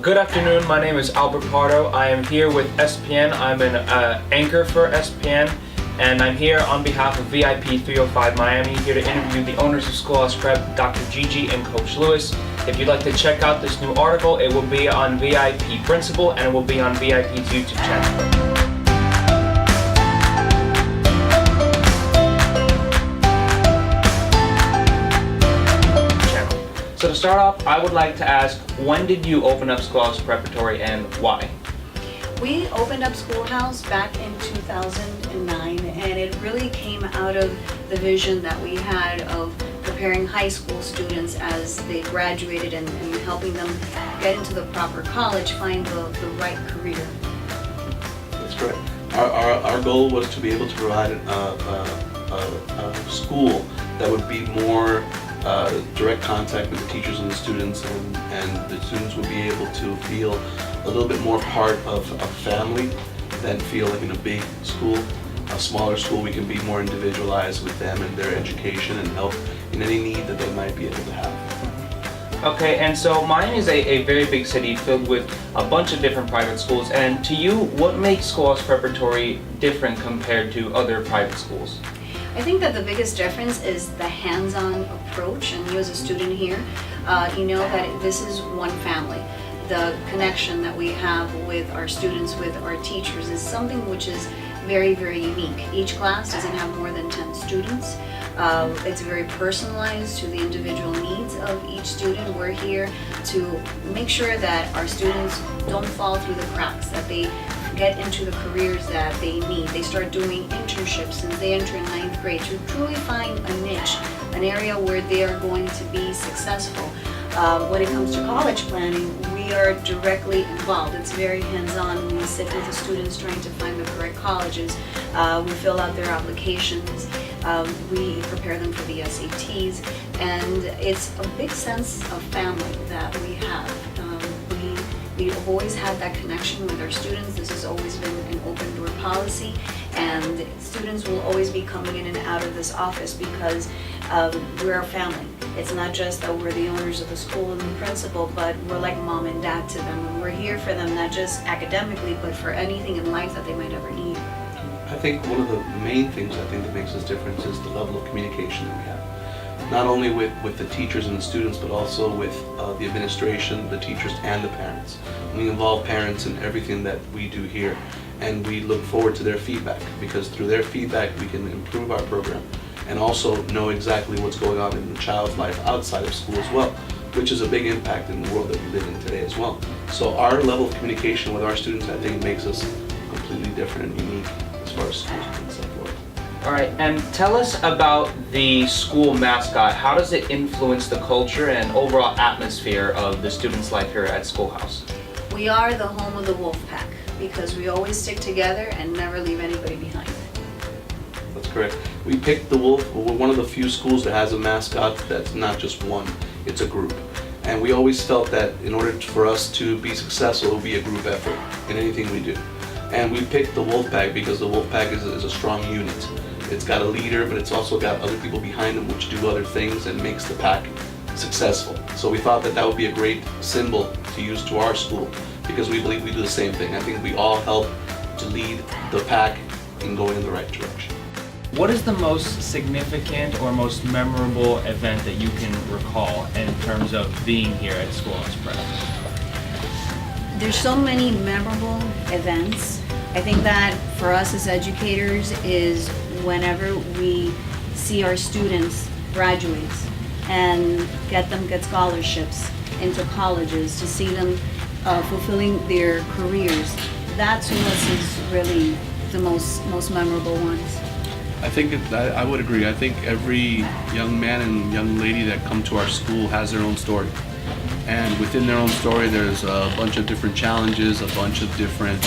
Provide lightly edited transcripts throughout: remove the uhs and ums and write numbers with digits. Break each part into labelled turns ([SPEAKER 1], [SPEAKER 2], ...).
[SPEAKER 1] Good afternoon, my name is Albert Pardo. I am here with SPN. I'm an anchor for SPN, and I'm here on behalf of VIP 305 Miami, here to interview the owners of Schoolhouse Prep, Dr. Gigi and Coach Lewis. If you'd like to check out this new article, it will be on VIP Principal and it will be on VIP's YouTube channel. So to start off, I would like to ask, when did you open up Schoolhouse Preparatory and why?
[SPEAKER 2] We opened up Schoolhouse back in 2009, and it really came out of the vision that we had of preparing high school students as they graduated and helping them get into the proper college, find the right career.
[SPEAKER 3] That's correct. Our goal was to be able to provide a school that would be more direct contact with the teachers and the students, and the students would be able to feel a little bit more part of a family than feel like in a big school. A smaller school, we can be more individualized with them and their education and help in any need that they might be able to have.
[SPEAKER 1] Okay, and so Miami is a very big city filled with a bunch of different private schools, and to you, what makes Schoolhouse Preparatory different compared to other private schools?
[SPEAKER 2] I think that the biggest difference is the hands-on approach, and you as a student here, you know that this is one family. The connection that we have with our students, with our teachers, is something which is very, very unique. Each class doesn't have more than 10 students. It's very personalized to the individual needs of each student. We're here to make sure that our students don't fall through the cracks, that they get into the careers that they need. They start doing internships since they enter in 9th grade to truly find a niche, an area where they are going to be successful. When it comes to college planning, we are directly involved. It's very hands-on. We sit with the students trying to find the correct colleges. We fill out their applications. We prepare them for the SATs, and it's a big sense of family that we have. We've always had that connection with our students. This has always been an open door policy, and students will always be coming in and out of this office because we're a family. It's not just that we're the owners of the school and the principal, but we're like mom and dad to them, and we're here for them not just academically, but for anything in life that they might ever need.
[SPEAKER 3] I think one of the main things I think that makes us different is the level of communication that we have. Not only with the teachers and the students, but also with the administration, the teachers, and the parents. We involve parents in everything that we do here, and we look forward to their feedback, because through their feedback we can improve our program and also know exactly what's going on in the child's life outside of school as well, which is a big impact in the world that we live in today as well. So our level of communication with our students, I think, makes us completely different and unique as far as schools and so forth.
[SPEAKER 1] All right, and tell us about the school mascot. How does it influence the culture and overall atmosphere of the students' life here at Schoolhouse?
[SPEAKER 2] We are the home of the wolf pack because we always stick together and never leave anybody behind.
[SPEAKER 3] That's correct. We picked the wolf. We're one of the few schools that has a mascot that's not just one, it's a group. And we always felt that in order for us to be successful, it would be a group effort in anything we do. And we picked the wolf pack because the wolf pack is a strong unit. It's got a leader, but it's also got other people behind them which do other things and makes the pack successful. So we thought that that would be a great symbol to use to our school, because we believe we do the same thing. I think we all help to lead the pack in going in the right direction.
[SPEAKER 1] What is the most significant or most memorable event that you can recall in terms of being here at Schoolhouse Prep?
[SPEAKER 2] There's so many memorable events. I think that for us as educators is whenever we see our students graduate and get scholarships into colleges, to see them fulfilling their careers. That to us is really the most memorable ones.
[SPEAKER 4] I think I would agree. I think every young man and young lady that come to our school has their own story. And within their own story, there's a bunch of different challenges, a bunch of different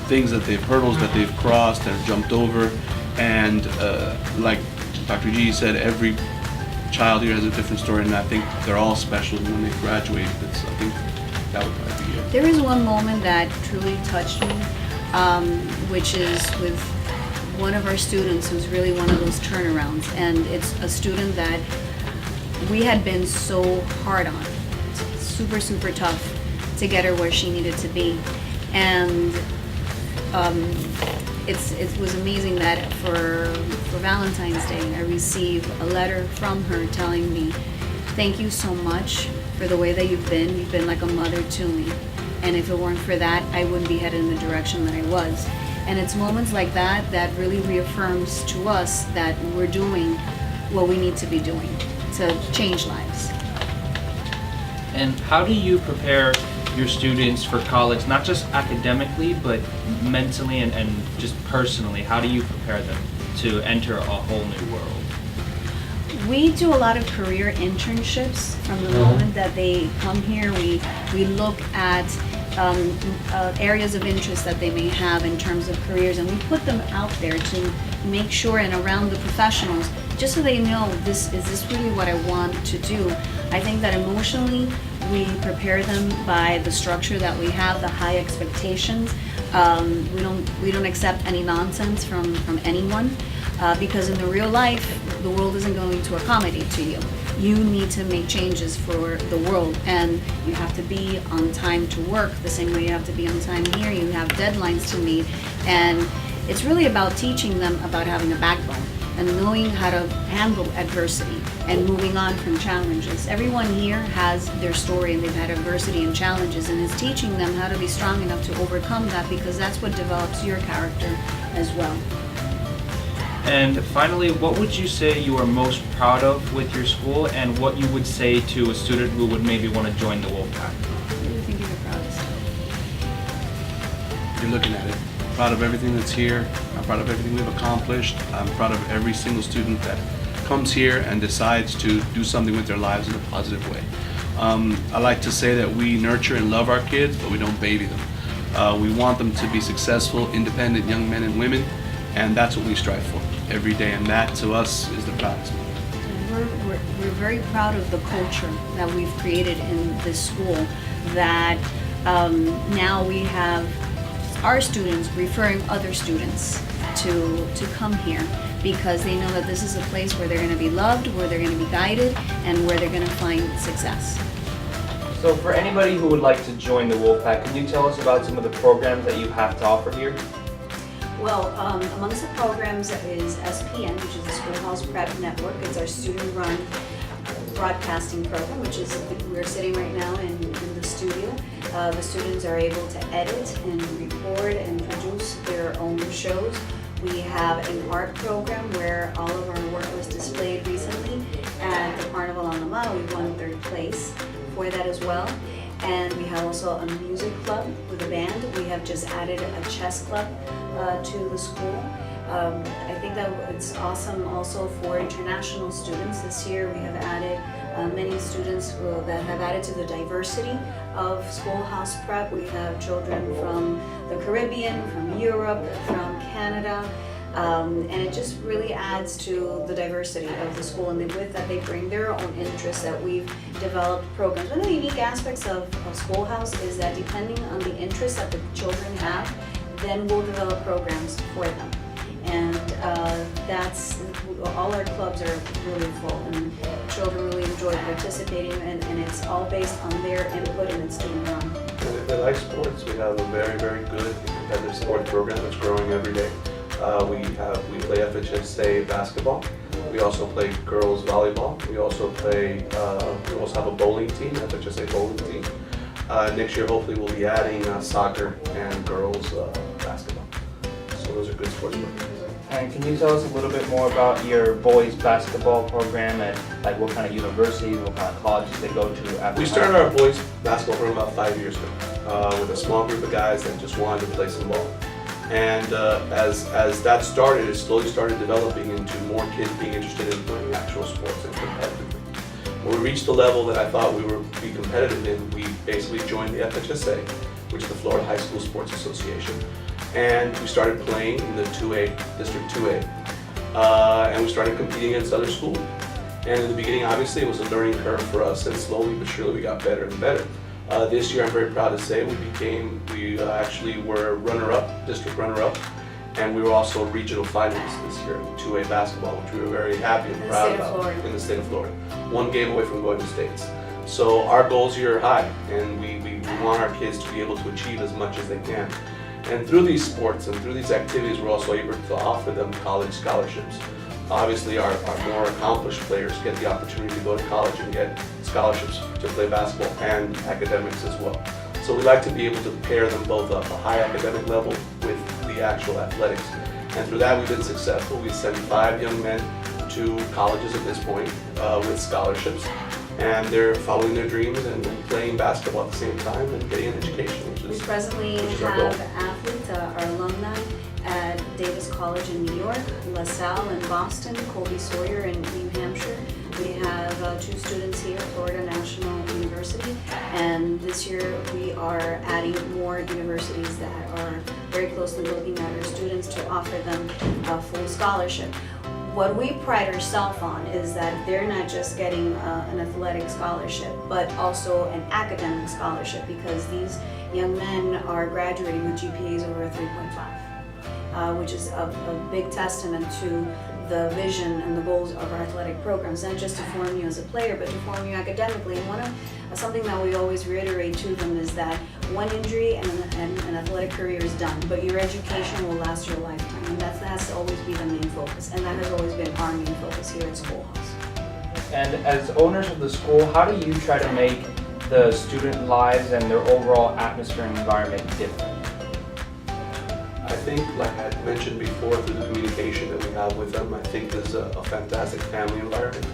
[SPEAKER 4] things hurdles that they've crossed and jumped over. And like Dr. G said, every child here has a different story, and I think they're all special when they graduate. I think that would probably be it.
[SPEAKER 2] There is one moment that truly touched me, which is with one of our students who's really one of those turnarounds, and it's a student that we had been so hard on. It's super tough to get her where she needed to be. And it was amazing that for Valentine's Day, I received a letter from her telling me, thank you so much for the way that you've been. You've been like a mother to me. And if it weren't for that, I wouldn't be headed in the direction that I was. And it's moments like that that really reaffirms to us that we're doing what we need to be doing to change lives.
[SPEAKER 1] And how do you prepare your students for college, not just academically, but mentally and just personally? How do you prepare them to enter a whole new world?
[SPEAKER 2] We do a lot of career internships from the moment that they come here. We look at areas of interest that they may have in terms of careers, and we put them out there to make sure and around the professionals, just so they know, is this really what I want to do? I think that emotionally we prepare them by the structure that we have, the high expectations. We don't accept any nonsense from anyone, because in the real life, the world isn't going to accommodate to you. You need to make changes for the world, and you have to be on time to work the same way you have to be on time here. You have deadlines to meet, and it's really about teaching them about having a backbone and knowing how to handle adversity and moving on from challenges. Everyone here has their story, and they've had adversity and challenges, and it's teaching them how to be strong enough to overcome that, because that's what develops your character as well.
[SPEAKER 1] And finally, what would you say you are most proud of with your school, and what you would say to a student who would maybe want to join the Wolfpack?
[SPEAKER 2] What do you think you're the proudest of?
[SPEAKER 4] You're looking at it. I'm proud of everything that's here. I'm proud of everything we've accomplished. I'm proud of every single student that comes here and decides to do something with their lives in a positive way. I like to say that we nurture and love our kids, but we don't baby them. We want them to be successful, independent young men and women, and that's what we strive for every day, and that to us is the proudest moment.
[SPEAKER 2] We're very proud of the culture that we've created in this school, that now we have our students referring other students to come here, because they know that this is a place where they're going to be loved, where they're going to be guided, and where they're going to find success.
[SPEAKER 1] So for anybody who would like to join the Wolfpack, can you tell us about some of the programs that you have to offer here?
[SPEAKER 2] Well, amongst the programs is SPN, which is the Schoolhouse Prep Network. It's our student-run broadcasting program, which is, we're sitting right now in the studio. The students are able to edit and record and produce their own shows. We have an art program where all of our work was displayed recently at the Carnival on the Mile. We won 3rd place for that as well. And we have also a music club with a band. We have just added a chess club to the school. I think that it's awesome also for international students. This year we have added many students that have added to the diversity of Schoolhouse Prep. We have children from the Caribbean, from Europe, from Canada. And it just really adds to the diversity of the school, and with that they bring their own interests that we've developed programs. One of the unique aspects of Schoolhouse is that depending on the interests that the children have, then we'll develop programs for them. And all our clubs are really full, and children really enjoy participating, and it's all based on their input, and it's student run.
[SPEAKER 3] And if they like sports, we have a very, very good competitive sports program that's growing every day. We play FHSA basketball. We also play girls volleyball. We also have a bowling team, FHSA bowling team. Next year, hopefully, we'll be adding soccer and girls basketball. So those are good sports programs.
[SPEAKER 1] And can you tell us a little bit more about your boys basketball program, and like what kind of universities, what kind of colleges they go to after?
[SPEAKER 3] We started our boys basketball program about 5 years ago with a small group of guys that just wanted to play some ball. And as that started, it slowly started developing into more kids being interested in playing actual sports and competitively. When we reached the level that I thought we would be competitive in, we basically joined the FHSA, which is the Florida High School Sports Association. And we started playing in the 2A, District 2A. And we started competing against other schools. And in the beginning, obviously, it was a learning curve for us, and slowly but surely we got better and better. This year, I'm very proud to say we actually were runner-up, district runner-up, and we were also regional finalists this year in 2A basketball, which we were very happy and proud about in the state of Florida. One game away from going to states. So our goals here are high, and we We want our kids to be able to achieve as much as they can. And through these sports and through these activities, we're also able to offer them college scholarships. Obviously, our more accomplished players get the opportunity to go to college and get scholarships to play basketball and academics as well. So we like to be able to pair them both up a high academic level with the actual athletics. And through that, we've been successful. We sent 5 young men to colleges at this point with scholarships. And they're following their dreams and playing basketball at the same time and getting an education,
[SPEAKER 2] We presently
[SPEAKER 3] our goal.
[SPEAKER 2] have athletes, our alumni at Davis College in New York, LaSalle in Boston, Colby Sawyer in New Hampshire. We have 2 students here at Florida National University, and this year we are adding more universities that are very closely looking at our students to offer them a full scholarship. What we pride ourselves on is that they're not just getting an athletic scholarship, but also an academic scholarship, because these young men are graduating with GPAs over 3.5, which is a big testament to the vision and the goals of our athletic programs, not just to form you as a player, but to form you academically. And something that we always reiterate to them is that one injury and an athletic career is done, but your education will last your lifetime, and that has to always be the main focus, and that has always been our main focus here at Schoolhouse.
[SPEAKER 1] And as owners of the school, how do you try to make the student lives and their overall atmosphere and environment different?
[SPEAKER 3] I think, like I had mentioned before, through the communication that we have with them, I think there's a fantastic family environment.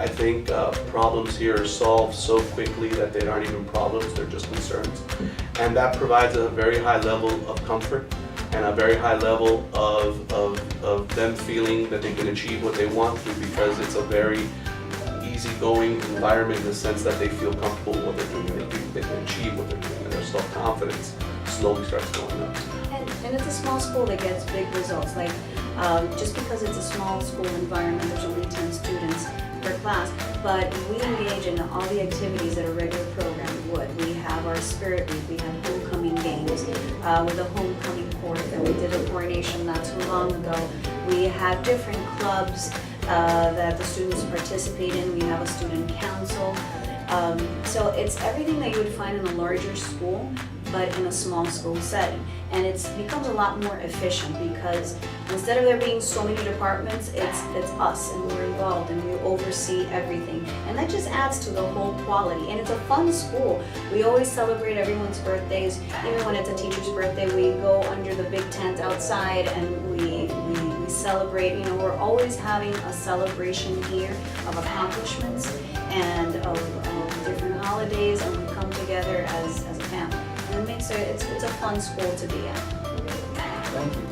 [SPEAKER 3] I think problems here are solved so quickly that they aren't even problems, they're just concerns. And that provides a very high level of comfort and a very high level of them feeling that they can achieve what they want to, because it's a very easygoing environment in the sense that they feel comfortable with what they're doing, they can achieve what they're doing, and their self-confidence slowly starts going up.
[SPEAKER 2] And it's a small school that gets big results. Like, just because it's a small school environment, there's only 10 students per class, but we engage in all the activities that a regular program would. We have our spirit week, we have homecoming games, with a homecoming court that we did a coronation not too long ago. We have different clubs that the students participate in. We have a student council. So it's everything that you would find in a larger school, but in a small school setting. And it becomes a lot more efficient, because instead of there being so many departments, it's us, and we're involved and we oversee everything. And that just adds to the whole quality. And it's a fun school. We always celebrate everyone's birthdays. Even when it's a teacher's birthday, we go under the big tent outside and we celebrate. You know, we're always having a celebration here of accomplishments and of different holidays, and we come together as a family. And it makes it's a fun school to be at.
[SPEAKER 1] Thank you.